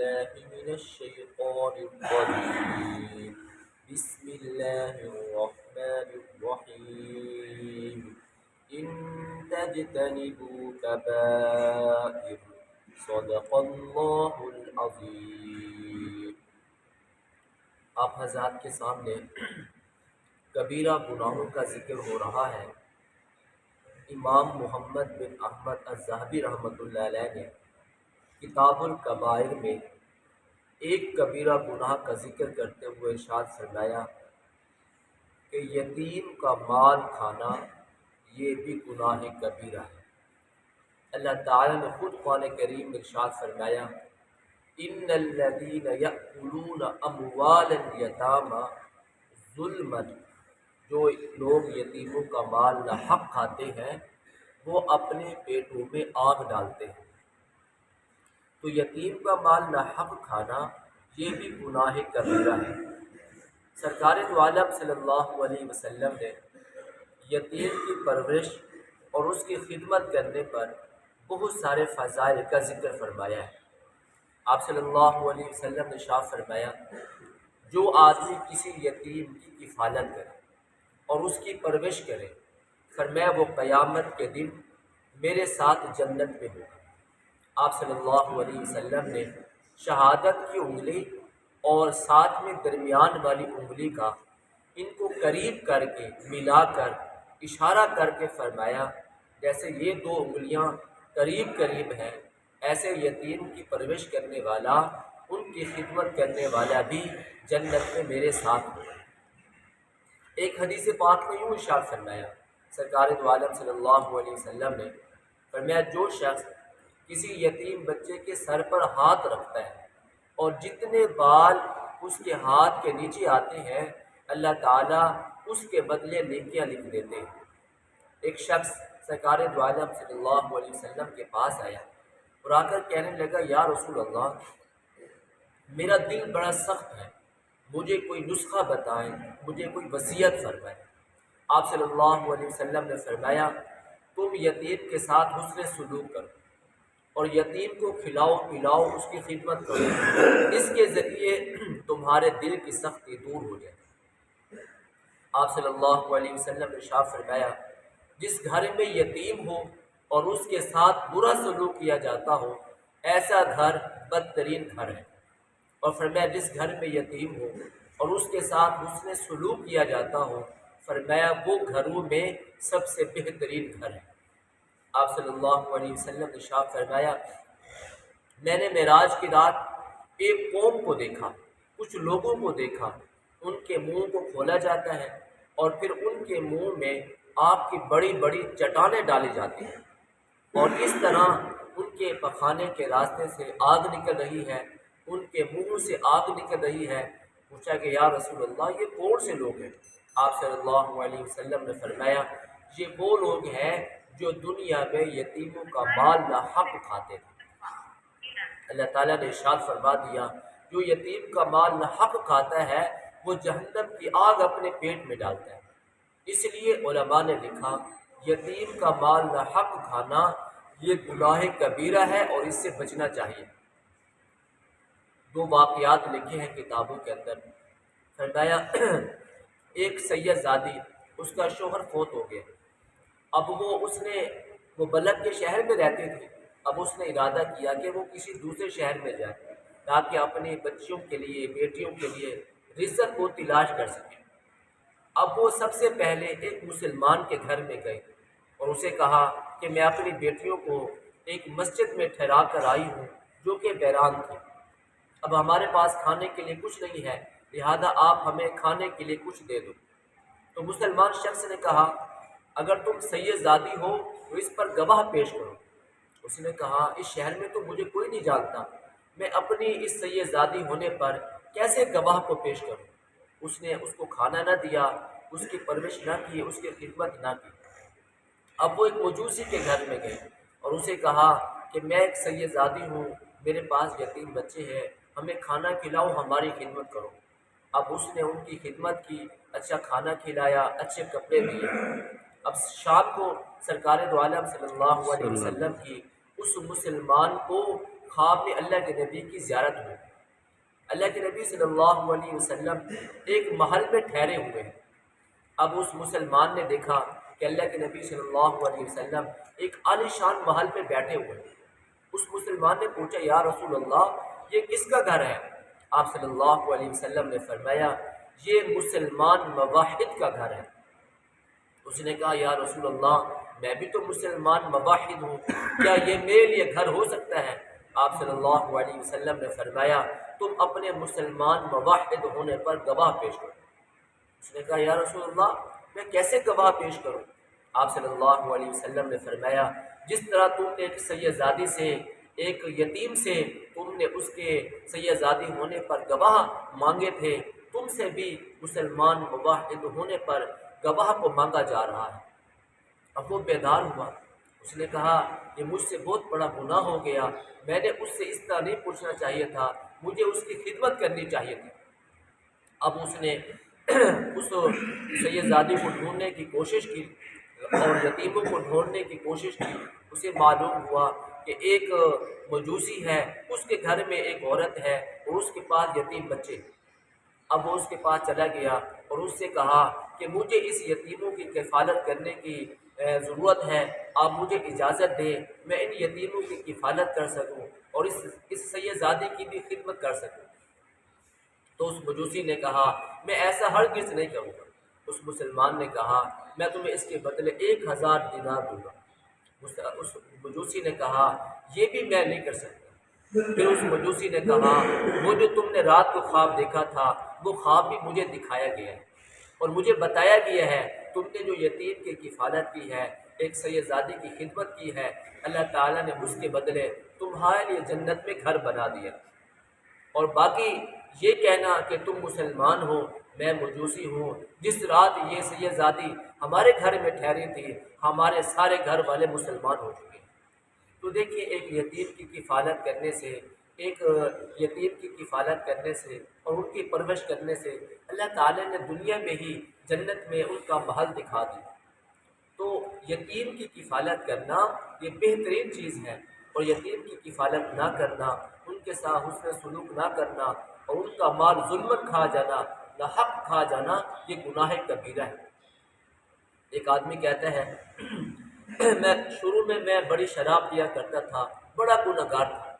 بالله من الشيطان الرجيم بسم الله الرحمن الرحيم إن تجتنبوا كبائر صدق الله العظيم۔ آپ حضرات کے سامنے کبیرہ گناہوں کا ذکر ہو رہا ہے۔ امام محمد بن احمد الذہبی رحمۃ اللہ علیہ نے کتاب الکبائر میں ایک کبیرہ گناہ کا ذکر کرتے ہوئے ارشاد فرمایا کہ یتیم کا مال کھانا یہ بھی گناہ کبیرہ ہے۔ اللہ تعالیٰ نے خود قرآن کریم میں ارشاد فرمایا ان الذین یأکلون اموال الیتامی ظلما، جو لوگ یتیموں کا مال ناحق کھاتے ہیں وہ اپنے پیٹوں میں آگ ڈالتے ہیں۔ تو یتیم کا مال ناحق کھانا یہ بھی گناہ کبیرہ ہے۔ سرکار دو عالم صلی اللہ علیہ وسلم نے یتیم کی پرورش اور اس کی خدمت کرنے پر بہت سارے فضائل کا ذکر فرمایا ہے۔ آپ صلی اللہ علیہ وسلم نے ارشاد فرمایا جو آدمی کسی یتیم کی کفالت کرے اور اس کی پرورش کرے، فرمایا وہ قیامت کے دن میرے ساتھ جنت میں ہوگا۔ آپ صلی اللہ علیہ وسلم نے شہادت کی انگلی اور ساتھ میں درمیان والی انگلی کا ان کو قریب کر کے ملا کر اشارہ کر کے فرمایا جیسے یہ دو انگلیاں قریب قریب ہیں، ایسے یتیم کی پرورش کرنے والا، ان کی خدمت کرنے والا بھی جنت میں میرے ساتھ ہوگا۔ ایک حدیث پاک میں یوں ارشاد فرمایا سرکار دو عالم صلی اللہ علیہ وسلم نے فرمایا جو شخص کسی یتیم بچے کے سر پر ہاتھ رکھتا ہے اور جتنے بال اس کے ہاتھ کے نیچے آتے ہیں اللہ تعالیٰ اس کے بدلے نیکیاں لکھ دیتے ہیں۔ ایک شخص سرکار دو عالم صلی اللہ علیہ وسلم کے پاس آیا اور آ کر کہنے لگا یا رسول اللہ میرا دل بڑا سخت ہے، مجھے کوئی نسخہ بتائیں، مجھے کوئی وصیت فرمائیں۔ آپ صلی اللہ علیہ وسلم نے فرمایا تم یتیم کے ساتھ حسن سلوک کرو اور یتیم کو کھلاؤ پلاؤ، اس کی خدمت کرو، اس کے ذریعے تمہارے دل کی سختی دور ہو جائے۔ آپ صلی اللہ علیہ وسلم نے ارشاد فرمایا جس گھر میں یتیم ہو اور اس کے ساتھ برا سلوک کیا جاتا ہو ایسا گھر بدترین گھر ہے، اور فرمایا جس گھر میں یتیم ہو اور اس کے ساتھ حسن سلوک کیا جاتا ہو فرمایا وہ گھروں میں سب سے بہترین گھر ہے۔ آپ صلی اللہ علیہ وسلم نے ارشاد فرمایا میں نے معراج کی رات ایک قوم کو دیکھا، کچھ لوگوں کو دیکھا، ان کے منہ کو کھولا جاتا ہے اور پھر ان کے منہ میں آگ کی بڑی بڑی چٹانیں ڈالی جاتی ہیں اور اس طرح ان کے پخانے کے راستے سے آگ نکل رہی ہے، ان کے منہ سے آگ نکل رہی ہے۔ پوچھا کہ یا رسول اللہ یہ کون سے لوگ ہیں؟ آپ صلی اللہ علیہ وسلم نے فرمایا یہ وہ لوگ ہیں جو دنیا میں یتیموں کا مال ناحق کھاتے تھے۔ اللہ تعالیٰ نے ارشاد فرما دیا جو یتیم کا مال ناحق کھاتا ہے وہ جہنم کی آگ اپنے پیٹ میں ڈالتا ہے۔ اس لیے علماء نے لکھا یتیم کا مال ناحق کھانا یہ گناہ کبیرہ ہے اور اس سے بچنا چاہیے۔ دو واقعات لکھے ہیں کتابوں کے اندر۔ فرمایا ایک سید زادی، اس کا شوہر فوت ہو گیا، اب وہ بلد کے شہر میں رہتے تھے، اب اس نے ارادہ کیا کہ وہ کسی دوسرے شہر میں جائے تاکہ اپنی بچیوں کے لیے بیٹیوں کے لیے رزق کو تلاش کر سکے۔ اب وہ سب سے پہلے ایک مسلمان کے گھر میں گئے اور اسے کہا کہ میں اپنی بیٹیوں کو ایک مسجد میں ٹھہرا کر آئی ہوں جو کہ ویران تھی، اب ہمارے پاس کھانے کے لیے کچھ نہیں ہے لہذا آپ ہمیں کھانے کے لیے کچھ دے دو۔ تو مسلمان شخص نے کہا اگر تم سید زادی ہو تو اس پر گواہ پیش کرو۔ اس نے کہا اس شہر میں تو مجھے کوئی نہیں جانتا، میں اپنی اس سید زادی ہونے پر کیسے گواہ کو پیش کروں؟ اس نے اس کو کھانا نہ دیا، اس کی پرورش نہ کی، اس کی خدمت نہ کی۔ اب وہ ایک مجوسی کے گھر میں گئے اور اسے کہا کہ میں ایک سید زادی ہوں، میرے پاس یتیم بچے ہیں، ہمیں کھانا کھلاؤ، ہماری خدمت کرو۔ اب اس نے ان کی خدمت کی، اچھا کھانا کھلایا، اچھے کپڑے دیے۔ اب شام کو سرکار دو عالم صلی اللہ علیہ وسلم کی اس مسلمان کو خواب میں اللہ کے نبی کی زیارت ہوئی۔ اللہ کے نبی صلی اللہ علیہ وسلم ایک محل میں ٹھہرے ہوئے ہیں۔ اب اس مسلمان نے دیکھا کہ اللہ کے نبی صلی اللہ علیہ وسلم ایک عالی شان محل میں بیٹھے ہوئے ہیں۔ اس مسلمان نے پوچھا یا رسول اللہ یہ کس کا گھر ہے؟ آپ صلی اللہ علیہ وسلم نے فرمایا یہ مسلمان مواحد کا گھر ہے۔ اس نے کہا یا رسول اللہ میں بھی تو مسلمان مواحد ہوں، کیا یہ میرے لیے گھر ہو سکتا ہے؟ آپ صلی اللہ علیہ وسلم نے فرمایا تم اپنے مسلمان مواحد ہونے پر گواہ پیش کرو۔ اس نے کہا یا رسول اللہ میں کیسے گواہ پیش کروں؟ آپ صلی اللہ علیہ وسلم نے فرمایا جس طرح تم نے ایک سیدزادی سے ایک یتیم سے تم نے اس کے سیدزادی ہونے پر گواہ مانگے تھے، تم سے بھی مسلمان مواحد ہونے پر گواہ کو مانگا جا رہا ہے۔ اب وہ بیدار ہوا، اس نے کہا یہ مجھ سے بہت بڑا گناہ ہو گیا، میں نے اس سے اس طرح نہیں پوچھنا چاہیے تھا، مجھے اس کی خدمت کرنی چاہیے تھی۔ اب اس نے اس سیدزادی کو ڈھونڈنے کی کوشش کی اور یتیموں کو ڈھونڈنے کی کوشش کی۔ اسے معلوم ہوا کہ ایک مجوسی ہے، اس کے گھر میں ایک عورت ہے اور اس کے پاس یتیم بچے۔ اب وہ اس کے پاس چلا گیا اور اس سے کہا کہ مجھے اس یتیموں کی کفالت کرنے کی ضرورت ہے، آپ مجھے اجازت دیں میں ان یتیموں کی کفالت کر سکوں اور اس سیدزادی کی بھی خدمت کر سکوں۔ تو اس مجوسی نے کہا میں ایسا ہرگز نہیں کروں گا۔ اس مسلمان نے کہا میں تمہیں اس کے بدلے 1000 دینار دوں گا۔ اس مجوسی نے کہا یہ بھی میں نہیں کر سکتا۔ پھر اس مجوسی نے کہا وہ جو تم نے رات کو خواب دیکھا تھا وہ خواب بھی مجھے دکھایا گیا ہے اور مجھے بتایا گیا ہے تم نے جو یتیم کی کفالت کی ہے، ایک سیدزادی کی خدمت کی ہے، اللہ تعالیٰ نے اس کے بدلے تمہارے لیے جنت میں گھر بنا دیا۔ اور باقی یہ کہنا کہ تم مسلمان ہو میں مجوسی ہوں، جس رات یہ سیدزادی ہمارے گھر میں ٹھہری تھی ہمارے سارے گھر والے مسلمان ہو چکے ہیں۔ تو دیکھیے ایک یتیم کی کفالت کرنے سے، ایک یتیم کی کفالت کرنے سے اور ان کی پرورش کرنے سے اللہ تعالیٰ نے دنیا میں ہی جنت میں ان کا محل دکھا دیا۔ تو یتیم کی کفالت کرنا یہ بہترین چیز ہے، اور یتیم کی کفالت نہ کرنا، ان کے ساتھ حسن سلوک نہ کرنا اور ان کا مال ظلمن کھا جانا، ناحق کھا جانا یہ گناہ کبیرہ ہے۔ ایک آدمی کہتا ہے شروع میں بڑی شراب پیا کرتا تھا، بڑا گناہ گار تھا۔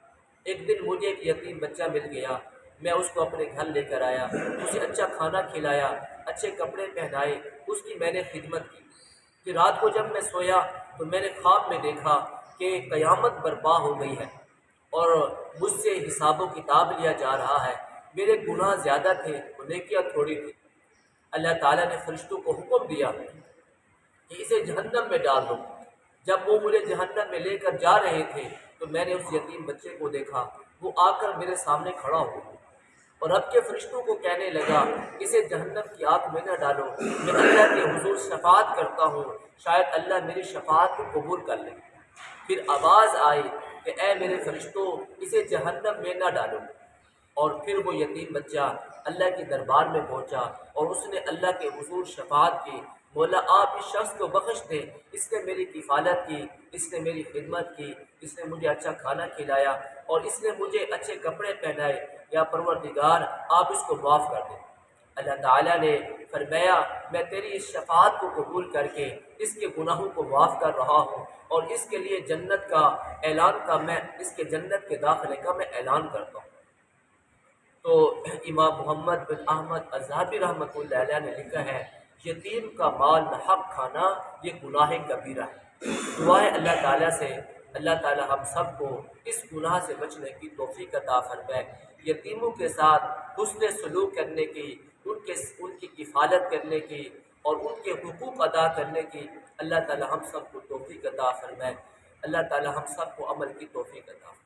ایک دن مجھے ایک یتیم بچہ مل گیا، میں اس کو اپنے گھر لے کر آیا، اسے اچھا کھانا کھلایا، اچھے کپڑے پہنائے، اس کی میں نے خدمت کی۔ پھر رات کو جب میں سویا تو میں نے خواب میں دیکھا کہ قیامت برپا ہو گئی ہے اور مجھ سے حساب و کتاب لیا جا رہا ہے، میرے گناہ زیادہ تھے اور نیکیاں تھوڑی تھی۔ اللہ تعالیٰ نے فرشتوں کو حکم دیا کہ اسے جہنم میں ڈال دو۔ جب وہ مجھے جہنم میں لے کر جا رہے تھے تو میں نے اس یتیم بچے کو دیکھا، وہ آ کر میرے سامنے کھڑا ہو گیا اور رب کے فرشتوں کو کہنے لگا اسے جہنم کی آگ میں نہ ڈالو، میں اللہ کے حضور شفاعت کرتا ہوں، شاید اللہ میری شفاعت کو قبول کر لے۔ پھر آواز آئی کہ اے میرے فرشتوں اسے جہنم میں نہ ڈالو، اور پھر وہ یتیم بچہ اللہ کے دربار میں پہنچا اور اس نے اللہ کے حضور شفاعت کی، مولا آپ اس شخص کو بخش دیں، اس نے میری کفالت کی، اس نے میری خدمت کی، اس نے مجھے اچھا کھانا کھلایا اور اس نے مجھے اچھے کپڑے پہنائے، یا پروردگار آپ اس کو معاف کر دیں۔ اللہ تعالیٰ نے فرمایا میں تیری اس شفاعت کو قبول کر کے اس کے گناہوں کو معاف کر رہا ہوں اور اس کے لیے جنت کا اعلان کا میں اس کے جنت کے داخلے کا میں اعلان کرتا ہوں۔ تو امام محمد بن احمد الذهبی رحمۃ اللہ علیہ نے لکھا ہے یتیم کا مال حق کھانا یہ گناہ کبیرہ ہے۔ دعا ہے اللہ تعالیٰ سے اللہ تعالیٰ ہم سب کو اس گناہ سے بچنے کی توفیق عطا فرمائے، یتیموں کے ساتھ حسن سلوک کرنے کی، ان کی کفالت کرنے کی اور ان کے حقوق ادا کرنے کی اللہ تعالیٰ ہم سب کو توفیق عطا فرمائے۔ اللہ تعالیٰ ہم سب کو عمل کی توفیق عطا فرمائے۔